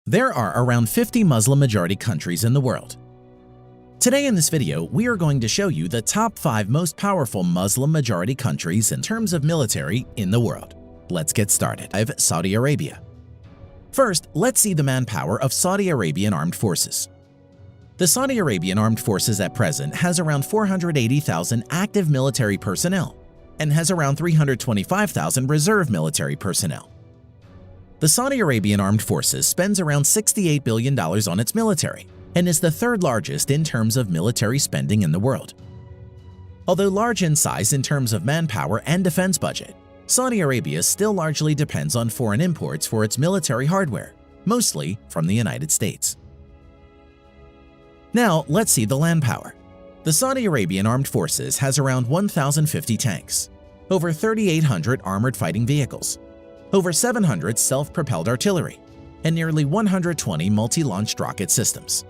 There are around 50 Muslim-majority countries in the world. Today in this video, we are going to show you the top 5 most powerful Muslim-majority countries in terms of military in the world. Let's get started. Saudi Arabia. First, let's see the manpower of Saudi Arabian Armed Forces. The Saudi Arabian Armed Forces at present has around 480,000 active military personnel and has around 325,000 reserve military personnel. The Saudi Arabian Armed Forces spends around $68 billion on its military and is the third largest in terms of military spending in the world. Although large in size in terms of manpower and defense budget, Saudi Arabia still largely depends on foreign imports for its military hardware, mostly from the United States. Now, let's see the land power. The Saudi Arabian Armed Forces has around 1,050 tanks, over 3,800 armored fighting vehicles, over 700 self-propelled artillery, and nearly 120 multi-launched rocket systems.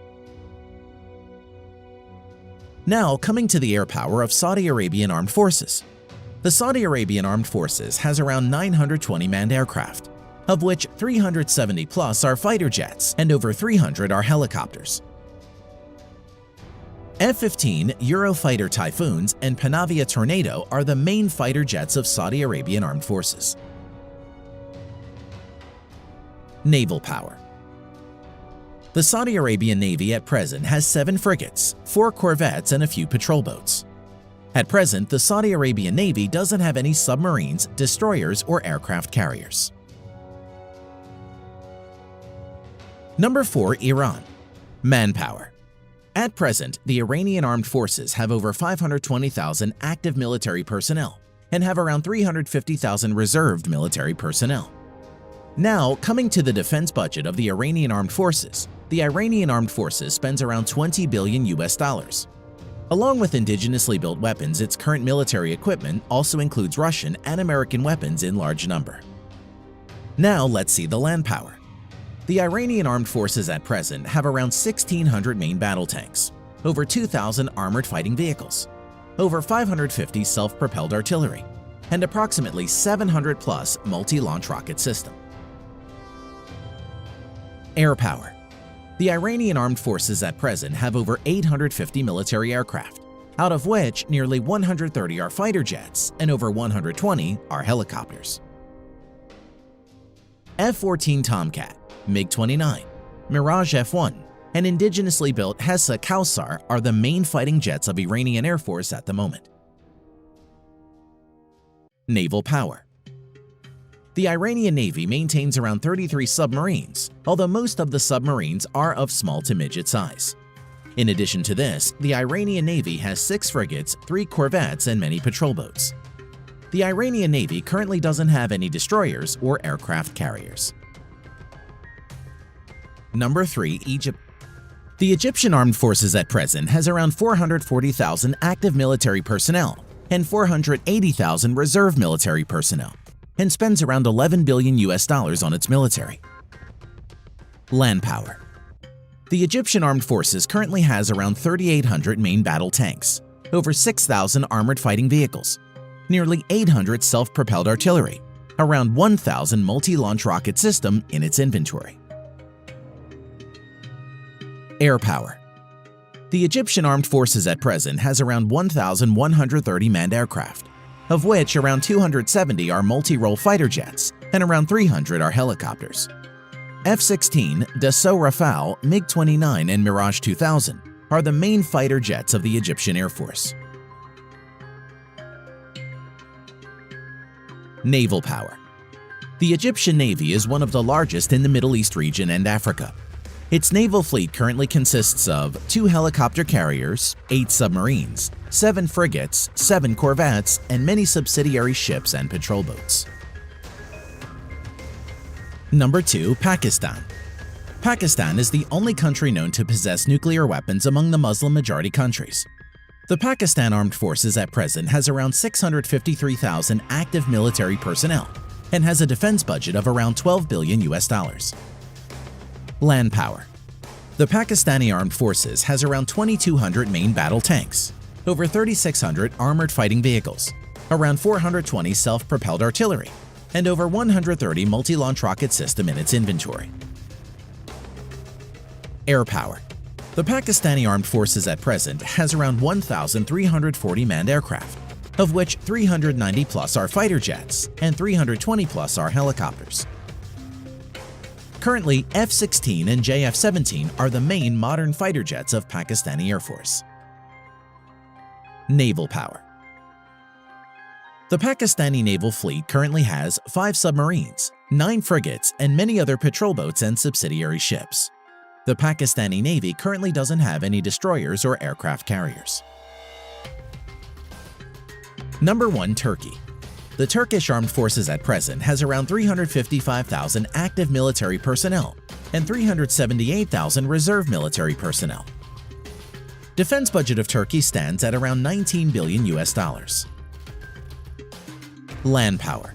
Now, coming to the air power of Saudi Arabian Armed Forces. The Saudi Arabian Armed Forces has around 920 manned aircraft, of which 370 plus are fighter jets and over 300 are helicopters. F-15 Eurofighter Typhoons and Panavia Tornado are the main fighter jets of Saudi Arabian Armed Forces. Naval power. The Saudi Arabian Navy at present has 7 frigates, 4 corvettes, and a few patrol boats. At present, the Saudi Arabian Navy doesn't have any submarines, destroyers, or aircraft carriers. Number 4. Iran. Manpower. At present, the Iranian Armed Forces have over 520,000 active military personnel and have around 350,000 reserved military personnel. Now, coming to the defense budget of the Iranian Armed Forces, the Iranian Armed Forces spends around $20 billion. Along with indigenously built weapons, its current military equipment also includes Russian and American weapons in large number. Now, let's see the land power. The Iranian Armed Forces at present have around 1,600 main battle tanks, over 2,000 armored fighting vehicles, over 550 self-propelled artillery, and approximately 700 plus multi-launch rocket systems. Air power. The Iranian Armed Forces at present have over 850 military aircraft, out of which nearly 130 are fighter jets and over 120 are helicopters. F-14 Tomcat, MiG-29, Mirage F-1, and indigenously built Hessa Kausar are the main fighting jets of Iranian Air Force at the moment. Naval power. The Iranian Navy maintains around 33 submarines, although most of the submarines are of small to midget size. In addition to this, the Iranian Navy has 6 frigates, 3 corvettes, and many patrol boats. The Iranian Navy currently doesn't have any destroyers or aircraft carriers. Number 3. Egypt. The Egyptian Armed Forces at present has around 440,000 active military personnel and 480,000 reserve military personnel, and spends around $11 billion on its military. Land power. The Egyptian Armed Forces currently has around 3,800 main battle tanks, over 6,000 armored fighting vehicles, nearly 800 self-propelled artillery, around 1,000 multi-launch rocket system in its inventory. Air power. The Egyptian Armed Forces at present has around 1,130 manned aircraft, of which around 270 are multi-role fighter jets and around 300 are helicopters. F-16, Dassault Rafale, MiG-29, and Mirage 2000 are the main fighter jets of the Egyptian Air Force. Naval power. The Egyptian Navy is one of the largest in the Middle East region and Africa. Its naval fleet currently consists of 2 helicopter carriers, 8 submarines, 7 frigates, 7 corvettes, and many subsidiary ships and patrol boats. Number 2. Pakistan. Pakistan is the only country known to possess nuclear weapons among the Muslim-majority countries. The Pakistan Armed Forces at present has around 653,000 active military personnel and has a defense budget of around $12 billion. Land power. The Pakistani Armed Forces has around 2,200 main battle tanks, over 3,600 armored fighting vehicles, around 420 self-propelled artillery, and over 130 multi-launch rocket system in its inventory. Air power. The Pakistani Armed Forces at present has around 1,340 manned aircraft, of which 390 plus are fighter jets and 320 plus are helicopters. Currently, F-16 and JF-17 are the main modern fighter jets of Pakistani Air Force. Naval power. The Pakistani naval fleet currently has 5 submarines, 9 frigates, and many other patrol boats and subsidiary ships. The Pakistani Navy currently doesn't have any destroyers or aircraft carriers. Number 1. Turkey. The Turkish Armed Forces at present has around 355,000 active military personnel and 378,000 reserve military personnel. Defense budget of Turkey stands at around $19 billion. Land power.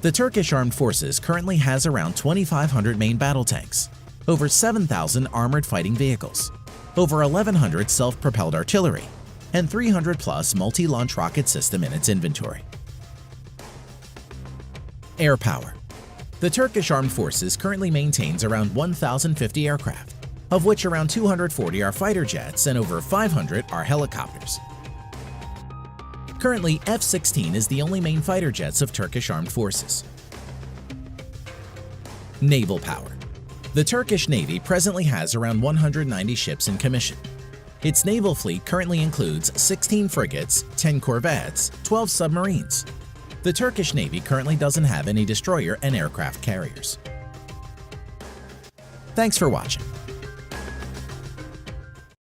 The Turkish Armed Forces currently has around 2,500 main battle tanks, over 7,000 armored fighting vehicles, over 1,100 self-propelled artillery, and 300 plus multi-launch rocket system in its inventory. Air power. The Turkish Armed Forces currently maintains around 1,050 aircraft, of which around 240 are fighter jets and over 500 are helicopters. Currently, F-16 is the only main fighter jets of Turkish Armed Forces. Naval power. The Turkish Navy presently has around 190 ships in commission. Its naval fleet currently includes 16 frigates, 10 corvettes, 12 submarines. The Turkish Navy currently doesn't have any destroyer and aircraft carriers. Thanks for watching.